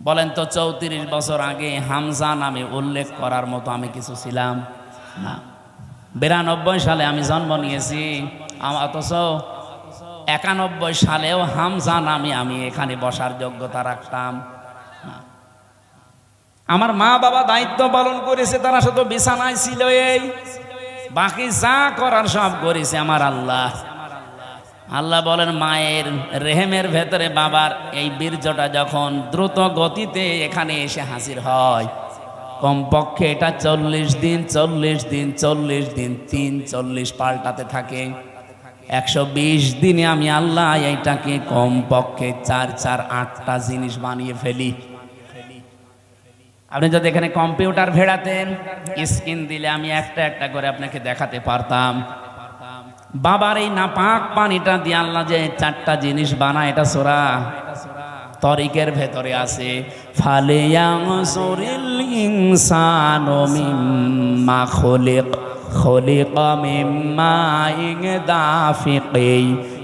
বলেন তো 34 বছর আগে হামজা নামে উল্লেখ করার মতো আমি কিছু ছিলাম না। 92 সালে আমি জন্ম নিয়েছি, অথচ 91 সালেও হামজা নামে আমি এখানে বসার যোগ্যতা রাখতাম না। আমার মা বাবা দায়িত্ব পালন করেছে, তারা শুধু বিছানায় ছিল, এই বাকি যা করার সব করেছে আমার আল্লাহ। আল্লাহ বলেন মায়ের রেহেমের ভেতরে বাবার এই বীর্যটা যখন দ্রুত গতিতে এখানে এসে হাজির হয়, কমপক্ষে এটা 40 দিন 40 দিন 40 দিন 40 পাল্টাতে থাকে। 120 দিনে আমি আল্লাহ এইটাকে কমপক্ষে 4-8টা জিনিস বানিয়ে ফেলি। আপনি যদি এখানে কম্পিউটার ভেড়াতেন, স্ক্রিন দিলে আমি একটা একটা করে আপনাকে দেখাতে পারতাম। বাবার এই নাপাক পানিটা দিয়ে আল্লাহ যে 4টা জিনিস বানায়, এটা সূরা তরিকের ভেতরে আছে। ফালিয়ানসুরিল ইনসানু মিম্মা খুলিকা মিম্মা দাফিকি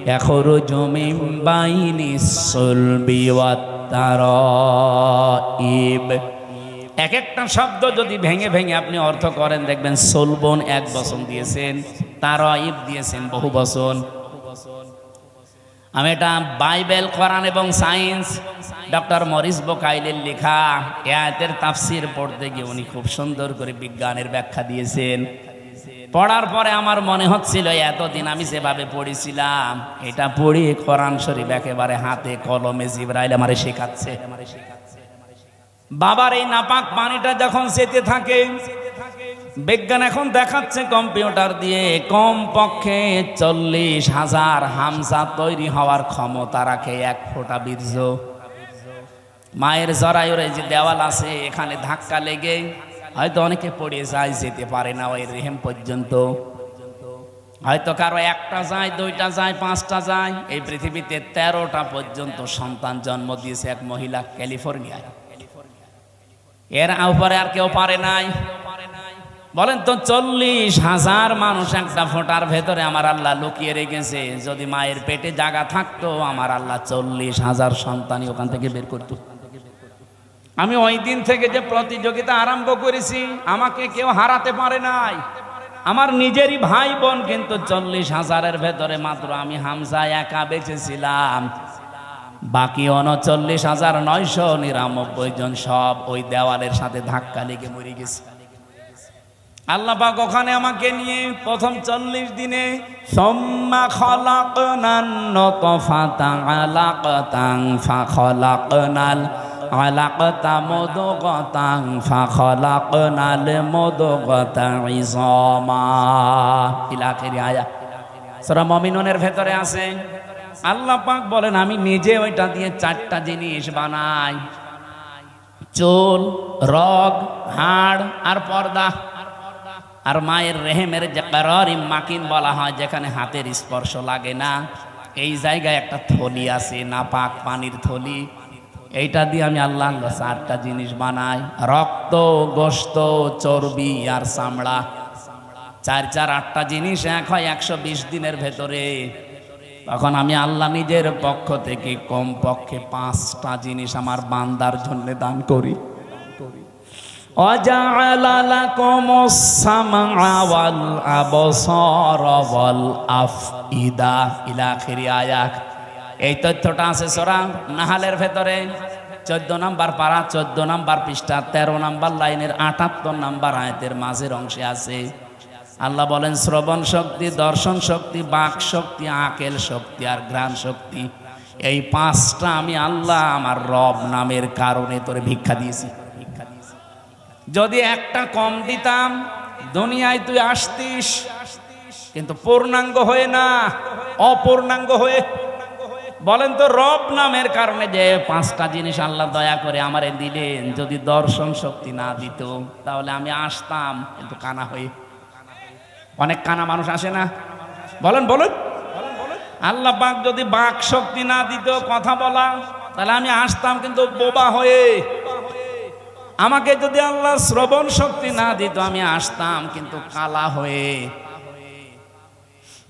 ইয়াখরুজু মিন বাইনিস সুলবি ওয়াত তারাইব। এক একটা শব্দ যদি ভেঙে ভেঙে আপনি অর্থ করেন, দেখবেন সুলবন 1 বচন দিয়েছেন, তারাইব দিয়েছেন বহু বচন। আমি এটা বাইবেল, কোরআন এবং সায়েন্স, ডক্টর মরিস বোকাইলের লেখা এই আয়াতের তাফসির পড়তে গিয়ে উনি খুব সুন্দর করে বিজ্ঞানের ব্যাখ্যা দিয়েছেন। পড়ার পরে আমার মনে হচ্ছিল এতদিন আমি যেভাবে পড়েছিলাম, এটা পড়ি কোরআন শরীফ একেবারে হাতে কলমে জিবরাইল আমারে শেখাচ্ছে। বাবার এই নাপাক পানিটা যখন যেতে থাকে, বিজ্ঞান এখন দেখাচ্ছে কম্পিউটার দিয়ে কমপক্ষে 40,000 হামজা তৈরি হওয়ার ক্ষমতা রাখে 1 ফোঁটা বীর্য। মায়ের জরায়ুর যে দেওয়াল আছে, এখানে ধাক্কা লেগে হয়তো অনেকে পড়ে যায়, যেতে পারে না ওই রেহেম পর্যন্ত। হয়তো কারো 1টা যায়, 2টা যায়, 5টা যায়। এই পৃথিবীতে 13টা পর্যন্ত সন্তান জন্ম দিয়েছে এক মহিলা ক্যালিফোর্নিয়ায়। এর উপরে আর কেউ পারে নাই। বলেন তো 40,000 মানুষ একটা ফোঁটার ভেতরে আমার আল্লাহ লুকিয়ে রেখেছে। যদি মায়ের পেটে জায়গা থাকতো, আমার আল্লাহ 40,000 সন্তানই ওখান থেকে বের করত। আমি ওই দিন থেকে যে প্রতিযোগিতা আরম্ভ করেছি, আমাকে কেউ হারাতে পারে নাই। আমার নিজেরই ভাই বোন কিন্তু 40,000-এর ভেতরে মাত্র আমি হামজা একা বেঁচেছিলাম। বাকি 39,999 জন সব ওই দেওয়ালের সাথে ধাক্কা লেগে মরে গেছে। আল্লাহ পাক ওখানে আমাকে নিয়ে প্রথম 40 দিনে সুম্মা খালাকনান নুতফাতা আলাকাতান ফাখালাকনাল আলাকাতা মুদগাতান ফাখালাকনাল মুদগাতা ইযামা ইলা আখিরি আয়াত। সূরা মুমিনুনের ভেতরে আছে। আল্লাহ পাক বলেন আমি নিজে ওইটা দিয়ে 4টা জিনিস বানাই: চুল, রগ, হাড় আর পর্দা। আর মায়ের রেহেমের যে কারারিম মাকিন বলা হয়, যেখানে হাতের স্পর্শ লাগে না, এই জায়গায় একটা থলি আছে, নাপাক পানির থলি। এইটা দিয়ে আমি আল্লাহ 4টা জিনিস বানাই: রক্ত, গোশত, চর্বি আর চামড়া। 4-8টা জিনিস এক হয় 120 দিনের ভেতরে। তখন আমি আল্লাহ নিজের পক্ষ থেকে কমপক্ষে 5টা জিনিস আমার বান্দার জন্য দান করি। ওয়াজআলা লাকুমুস সামআ ওয়াল আবসারা ওয়াল আফইদা ইলা আখিরি আয়াত। এই তথ্যটা আছে সূরা নাহালের ভেতরে 14 নম্বর পারা, 14 নম্বর পৃষ্ঠা, 13 নম্বর লাইনের 78 নম্বর আয়াতের মাঝের অংশে আছে। আল্লাহ বলেন শ্রবণ শক্তি, দর্শন শক্তি, বাক শক্তি, আকেল শক্তি আর ঘ্রাণ শক্তি, এই 5টা আমি আল্লাহ আমার রব নামের কারণে তোরে ভিক্ষা দিয়েছি। যদি একটা কম দিতাম, দুনিয়ায় তুই আসতিস, কিন্তু পূর্ণাঙ্গ হয়ে না, অপূর্ণাঙ্গ হয়ে। বলেন তো রব নামের কারণে যে 5টা জিনিস আল্লাহ দয়া করে আমারে দিলেন, যদি দর্শন শক্তি না দিত তাহলে আমি আসতাম কিন্তু কানা হয়ে। অনেক কানা মানুষ আসে না? বলেন বলেন। আল্লাহ পাক যদি বাক শক্তি না দিত, কথা বলা, তাহলে আমি আসতাম কিন্তু বোবা হয়ে। আমাকে যদি আল্লাহ শ্রবণ শক্তি না দিত, আমি আসতাম কিন্তু কালা হয়ে।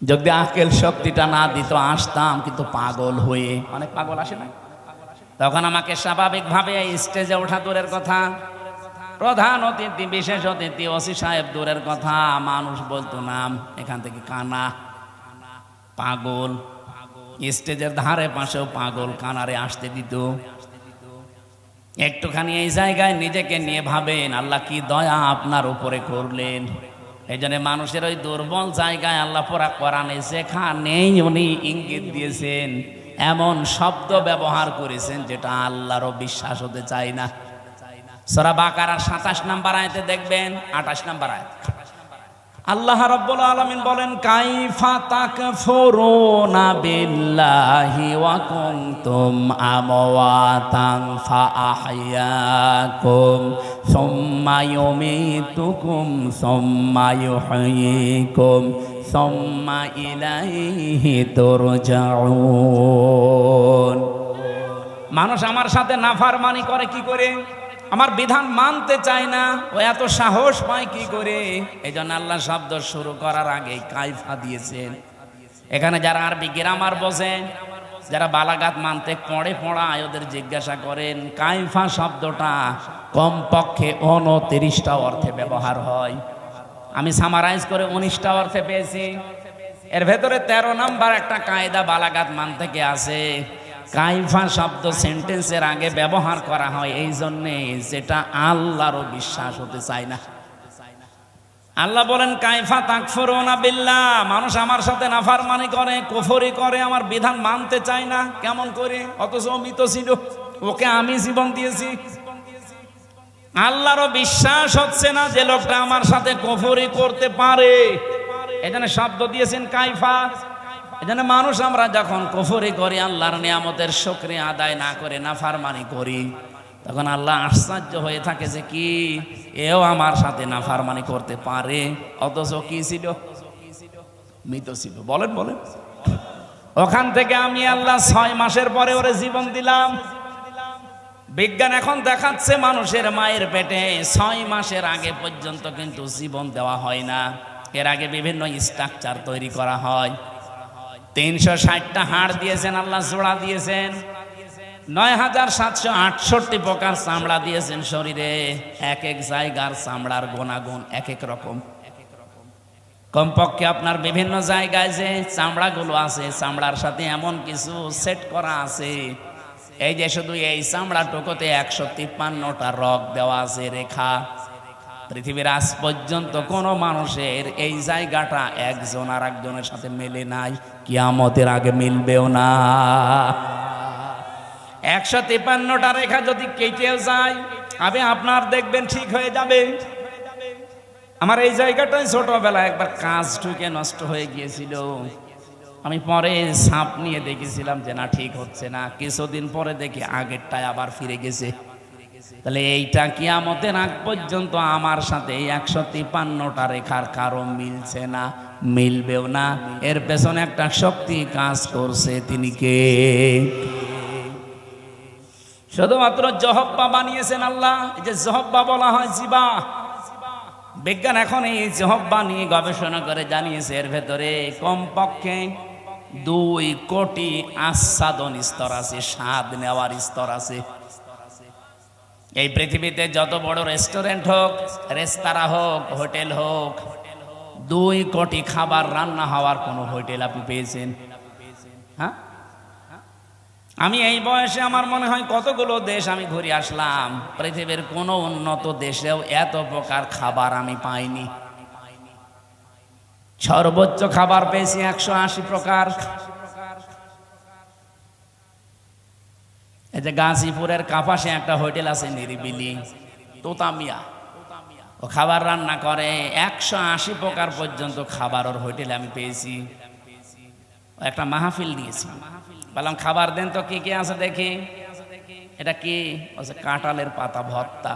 যদি আকেল শক্তিটা না দিত, আসতাম কিন্তু পাগল হয়ে। অনেক পাগল আসে না? তখন আমাকে স্বাভাবিকভাবে এই স্টেজে ওঠা দূরের কথা, প্রধান অতিথি বিশেষ অতিথি ওসি সাহেব দূরের কথা, মানুষ বলতো নাম এখান থেকে কানা, পাগল, স্টেজের ধারে পাশেও পাগল কানারে আসতে দিত। একটুখানি এই জায়গায় নিজেকে নিয়ে ভাবেন আল্লাহ কি দয়া আপনার উপরে করলেন। এই জন্য মানুষের ওই দুর্বল জায়গায় আল্লাহ পরা কোরআনে যেখানেই উনি ইঙ্গিত দিয়েছেন এমন শব্দ ব্যবহার করেছেন যেটা আল্লাহরও বিশ্বাস হতে চায় না। সূরা বাকারার ২৭ নম্বর আয়াতে দেখবেন, ২৮ নম্বর আয়াত আল্লাহ রাব্বুল আলামিন বলেন কাইফা তাকফুরুনা বিল্লাহি ওয়া কুনতুম আমওয়াতান ফাআহইয়াকুম সুম্মা ইউমীতুকুম সুম্মা ইউহয়ীকুম সুম্মা ইলাইহি তুরজাউন। মানুষ আমার সাথে নাফরমানি করে কি করে? আমার বিধান মানতে চায় না, ও এত সাহস পায় কি করে? এই জন্য আল্লাহ শব্দ শুরু করার আগে কাইফা দিয়েছেন। এখানে যারা আরবি গ্রামার বোঝেন, যারা বালাগাত মানতে পড়ায় ওদের জিজ্ঞাসা করেন কাইফা শব্দটা কমপক্ষে ২৯টা অর্থে ব্যবহার হয়। আমি সামারাইজ করে ১৯টা অর্থে পেয়েছি। এর ভেতরে ১৩ নম্বর একটা কায়দা বালাগাত মান থেকে আছে। কাইফা শব্দ সেন্টেন্সের আগে ব্যবহার করা হয় এই জন্যে যেটা আল্লাহরও বিশ্বাস হতে চায় না। আল্লাহ বলেন কাইফা তাকফুরুনা বিল্লাহ, মানুষ আমার সাথে নাফরমানি করে, কুফরি করে, আমার বিধান মানতে চায় না। কেমন করে? অথচ মৃত ছিল, ওকে আমি জীবন দিয়েছি। আল্লাহরও বিশ্বাস হচ্ছে না যে লোকটা আমার সাথে কুফরি করতে পারে, এজন্য শব্দ দিয়েছেন কাইফা। এজন্য মানুষ আমরা যখন কুফরি করি, আল্লাহর নিয়ামতের শুকরিয়া আদায় না করে নাফরমানি করি, তখন আল্লাহ আশ্চর্য হয়ে থাকে যে কি এও আমার সাথে নাফরমানি করতে পারে, অথচ কি ছিল? মৃত ছিল। বলেন বলেন। ওখান থেকে আমি আল্লাহ ৬ মাসের পরে ওরে জীবন দিলাম। বিজ্ঞান এখন দেখাচ্ছে মানুষের মায়ের পেটে ৬ মাসের আগে পর্যন্ত কিন্তু জীবন দেওয়া হয় না। এর আগে বিভিন্ন স্ট্রাকচার তৈরি করা হয়। ৩৬০টা হাড় দিয়েছেন আল্লাহ, জোড়া দিয়েছেন, ৯৭৬৮ প্রকার চামড়া দিয়েছেন শরীরে। এক এক জায়গার চামড়ার গুণাগুণ এক এক রকম। কমপক্ষে আপনার বিভিন্ন জায়গায় যে চামড়াগুলো আছে, চামড়ার সাথে এমন কিছু সেট করা আছে, এই যে শুধু এই চামড়াটুকুতে ১৫৩টা রগ দেওয়া আছে, রেখা। পৃথিবীর আজ পর্যন্ত কোনো মানুষের এই জায়গাটা একজন আর একজনের সাথে মেলে নাই, কিয়ামতের আগে মিলবেও না। ১৫৩টা রেখা যদি কেটে যায়, আমি আপনার দেখবেন ঠিক হয়ে যাবে। আমার এই জায়গাটাই ছোটবেলায় একবার কাজ ঢুকে নষ্ট হয়ে গিয়েছিল। আমি পরে সাপ নিয়ে দেখেছিলাম যে না ঠিক হচ্ছে না, কিছুদিন পরে দেখি আগেরটাই আবার ফিরে গেছে। তাহলে এইটা কিয়ামতের আগ পর্যন্ত আমার সাথে ১৫৩টা রেখার কারো মিলছে না, মিলবেও না। এর পেছনে একটা শক্তি কাজ করছে, তিনি কে? শুধুমাত্র জহব্বা বানিয়েছেন আল্লাহ। এই যে জহব্বা বলা হয় জিবা, বিজ্ঞান এখন এই জহব্বা নিয়ে গবেষণা করে জানিয়েছে এর ভেতরে কমপক্ষে ২ কোটি আস্বাদন স্তর আছে, স্বাদ নেওয়ার স্তর আছে। এই পৃথিবীতে যত বড় রেস্টুরেন্ট হোক, রেস্তোরাঁ হোক, হোটেল হোক, ২ কোটি খাবার রান্না হওয়ার কোনো হোটেল আপনি পেয়েছেন? হ্যাঁ, আমি এই বয়সে আমার মনে হয় কতগুলো দেশ আমি ঘুরে আসলাম, পৃথিবীর কোনো উন্নত দেশেও এত প্রকার খাবার আমি পাইনি। সর্বোচ্চ খাবার পেয়েছি ১৮০ প্রকার। এই যে গাজীপুরের কাপাসে একটা হোটেল আছে নিরিবিলি, তোতামিয়া, ও খাবার রান্না করে ১৮০ প্রকার পর্যন্ত খাবার ওর হোটেলে আমি পেয়েছি। একটা মাহফিল দিয়েছি, বললাম খাবার দেন তো কি কি আছে দেখি। এটা কি? কাঁঠালের পাতা ভর্তা।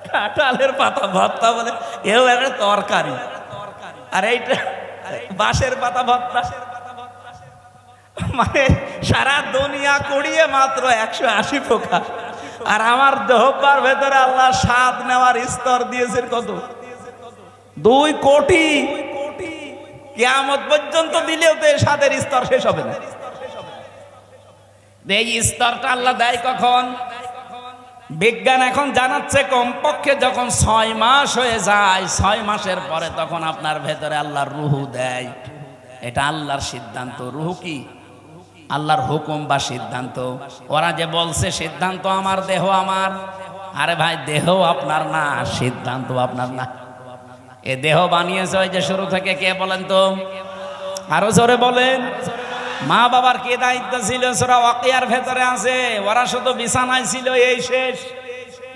কাঁঠালের পাতা ভর্তা বলে এও একটা তরকারি, আর এইটা বাঁশের পাতা ভর্তা। মানে সারা দুনিয়া কুড়িয়ে মাত্র ১৮০ প্রকার, আর আমার জহব্বার ভেতরে আল্লাহ স্বাদ নেওয়ার স্তর দিয়েছেন কত? ২ কোটি। কিয়ামত পর্যন্ত দিলেও তো স্বাদের স্তর শেষ হবে না। এই স্তরটা আল্লাহ দেয় কখন? বিজ্ঞান এখন জানাচ্ছে কমপক্ষে যখন 6 মাস হয়ে যায়, 6 মাসের পরে তখন আপনার ভেতরে আল্লাহর রুহু দেয়। এটা আল্লাহর সিদ্ধান্ত। রুহু কি? আল্লাহর হুকুম বা সিদ্ধান্ত। ওরা যে বলছে সিদ্ধান্ত আমার, দেহ আমার, আরে ভাই দেহ আপনার না, সিদ্ধান্ত আপনার না। এ দেহ বানিয়েছে ওই যে শুরু থেকে কে বলেন তো? আরো জোরে বলেন। মা বাবার কি দায়িত্ব ছিল? সূরা ওয়াকিয়ার ভেতরে আছে, ওরা শুধু বিছানায় ছিল, এই শেষ।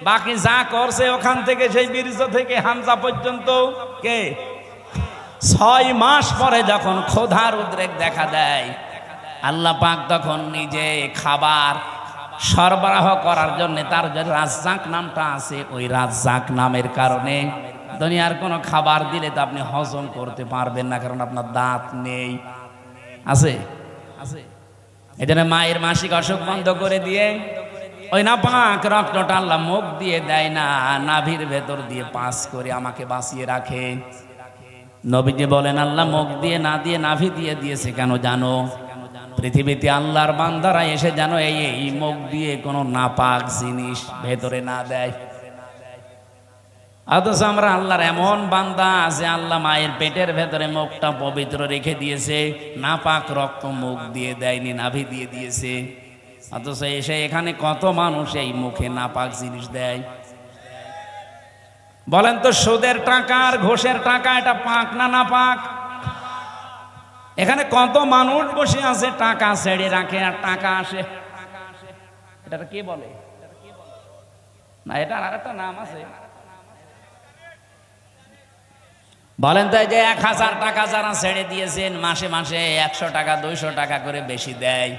বাকি যা করছে ওখান থেকে সেই বীর্য থেকে হামজা পর্যন্ত কে? 6 মাস পরে যখন ক্ষুধার উদ্রেক দেখা দেয়, আল্লাহ পাক তখন নিজে খাবার সরবরাহ করার জন্য, তার যে রাজ্জাক নামটা আছে, ওই রাজ্জাক নামের কারণে দুনিয়ার কোনো খাবার দিলে তো আপনি হজম করতে পারবেন না, কারণ আপনার দাঁত নেই। আছে? এই জন্য মায়ের মাসিক অসুখ বন্ধ করে দিয়ে ওই নাপাক রক্তটা আল্লাহ মুখ দিয়ে দেয় না, নাভির ভেতর দিয়ে পাস করে আমাকে বাঁচিয়ে রাখে। নবীজি বলেন আল্লাহ মুখ দিয়ে না দিয়ে নাভি দিয়ে দিয়েছে কেন জানো? পৃথিবীতে আল্লাহর বান্দারা এসে যেন এই মুখ দিয়ে কোনো নাপাক জিনিস ভেতরে না দেয়। অথচ আমরা আল্লাহর এমন বান্দা যে আল্লাহ মায়ের পেটের ভেতরে মুখটা পবিত্র রেখে দিয়েছে, নাপাক রক্ত মুখ দিয়ে দেয়নি, নাভি দিয়ে দিয়েছে। অথচ এসে এখানে কত মানুষ এই মুখে নাপাক জিনিস দেয়। বলেন তো, সুদের টাকা আর ঘোষের টাকা এটা পাক না নাপাক? এখানে কত মানুষ বসে আছে টাকা ছেড়ে রাখে আর টাকা আসে। এটা কি বলে না? এটার আরেকটা নাম আছে। বলেন তো, যে 1000 টাকা যারা ছেড়ে দিয়েছেন, মাসে মাসে 100 টাকা 200 টাকা করে বেশি দেয়,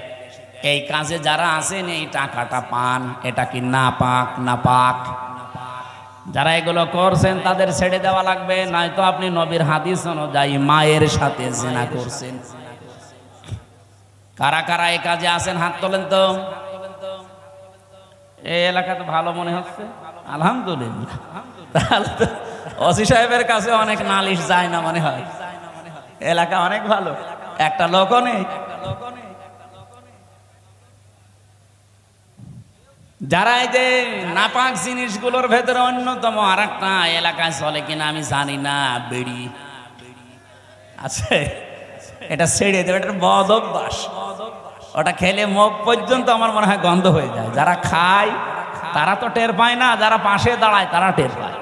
এই কাজে যারা আছেন এই টাকাটা পান, এটা কি নাপাক? নাপাক। যারা এগুলো করছেন তাদের ছেড়ে দেওয়া লাগবে, নয়তো আপনি নবীর হাদিস অনুযায়ী মায়ের সাথে জিনা করছেন। কারা কারা এই কাজে আছেন হাত তোলেন তো। এই এলাকা তো ভালো মনে হচ্ছে, আলহামদুলিল্লাহ। তাহলে তো ওসি সাহেবের কাছে অনেক নালিশ যায় না মনে হয়, এলাকা অনেক ভালো, একটা লোকও নেই। যারা এই যে নাপাক জিনিসগুলোর ভেতরে অন্যতম আর একটা এলাকায় চলে কিনা আমি জানি না, বিড়ি আছে, এটা ছেড়ে দেবে, এটা বদ অভ্যাস। ওটা খেলে মুখ পর্যন্ত আমার মনে হয় গন্ধ হয়ে যায়। যারা খায় তারা তো টের পায় না, যারা পাশে দাঁড়ায় তারা টের পায়।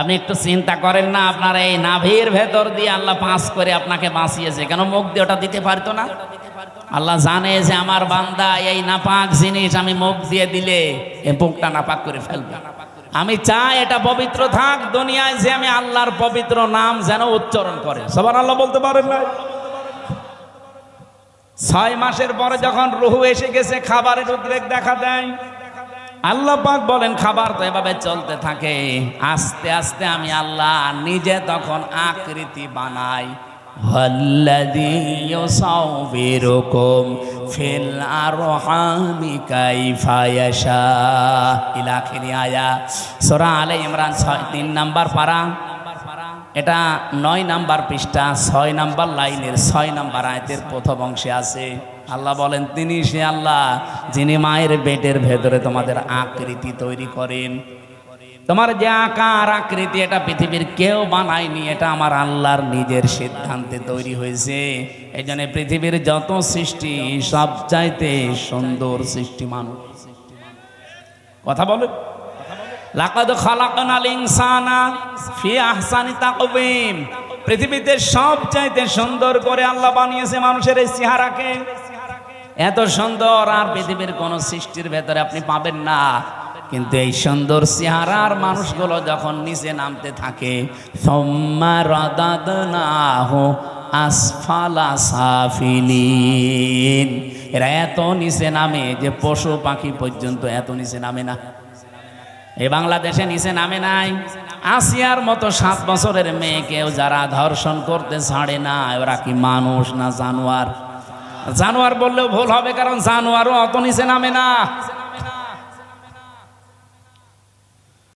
আপনি একটু চিন্তা করেন না, আপনার এই নাভির ভেতর দিয়ে আল্লাহ পাস করে আপনাকে বাঁচিয়েছে, কেন মুখ দিয়ে ওটা দিতে পারতো না? আল্লাহ জানে যে আমার বান্দা এই নাপাক জিনিস আমি মুখ দিয়ে দিলে এই মুখটা নাপাক করে ফেলবে। আমি চাই এটা পবিত্র থাক, দুনিয়ায় যে আমি আল্লাহর পবিত্র নাম যেন উচ্চারণ করে। সুবহানাল্লাহ বলতে পারেন না? 6 মাসের পরে যখন রুহু এসে গেছে, খাবারের উদ্রেক দেখা দেয়। আল্লাহ পাক বলেন খাবার তো এভাবে চলতে থাকে, আস্তে আস্তে আমি আল্লাহ নিজে তখন আকৃতি বানাই। ওয়াল্লাযী ইউসাউবিরুকুম ফিল আরহামি কাইফা ইয়াশা ইলা আখিরি আয়াত। সূরা আলে ইমরান 3 নাম্বার পারা, এটা 9 নাম্বার পৃষ্ঠা 6 নাম্বার লাইনের 6 নাম্বার আয়াতের প্রথম অংশে আছে। আল্লাহ বলেন তিনি সে আল্লাহ যিনি মায়ের পেটের ভেতরে তোমাদের আকৃতি তৈরি করেন। তোমার যে আকার আকৃতি এটা পৃথিবীর কেউ বানায়নি, এটা আমার আল্লাহর নিজের সিদ্ধান্তে তৈরি হয়েছে। এই জন্য পৃথিবীর যত সৃষ্টি সবচাইতে সুন্দর সৃষ্টি মানুষ। কথা বলে লাকাদ খালাকনাল ইনসানা ফি আহসানি তাকওয়িম। পৃথিবীতে সবচাইতে সুন্দর করে আল্লাহ বানিয়েছে মানুষের এই চেহারাকে। এত সুন্দর আর পৃথিবীর কোন সৃষ্টির ভেতরে আপনি পাবেন না। কিন্তু এই সুন্দর চেহারার মানুষগুলো যখন নিচে নামতে থাকে, সুম্মা রাদাদনাহু আসফালা সাফিলিন, এরা এত নিচে নামে যে পশু পাখি পর্যন্ত এত নিচে নামে না। এই বাংলাদেশে নিচে নামে নাই। আসিয়ার মতো 7 বছরের মেয়েকেও যারা ধর্ষণ করতে ছাড়ে না, ওরা কি মানুষ না জানোয়ার? জানোয়ার বললেও ভুল হবে, কারণ জানোয়ারও অত নিচে নামে না।